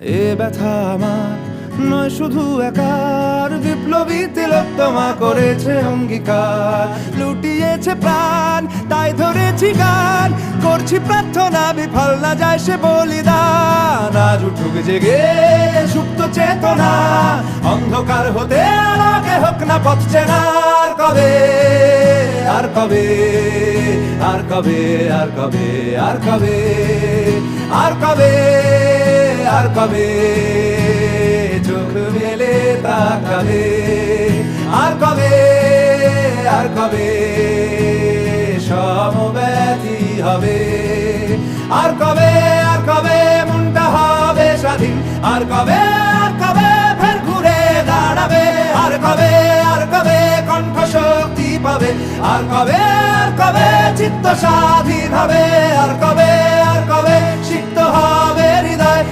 এ ব্যথা আমার নয় শুধু একার, বিপ্লবী তিলোত্তমা করেছে অঙ্গীকার। লুটিয়েছে প্রাণ তাই ধরেছি গান, করছি প্রার্থনা বিফল না যায় সে বলিদান। আজ উঠুক জেগে সুপ্ত চেতনা, অন্ধকার হতে আলোকে হোক না পথ চেনা। আর কবে, আর কবে, আর কবে, আর কবে, আর কবে, আর কবে, আর কবে চোখ মেলে তাকাবে। আর কবে, আর কবে সমব্যথী হবে। আর কবে, আর কবে মনটা হবে স্বাধীন। আর কবে, আর কবে ফের ঘুরে দাঁড়াবে। আর কবে, আর কবে কণ্ঠ শক্তি পাবে। আর কবে, আর কবে চিত্ত স্বাধীন হবে। আর কবে, আর কবে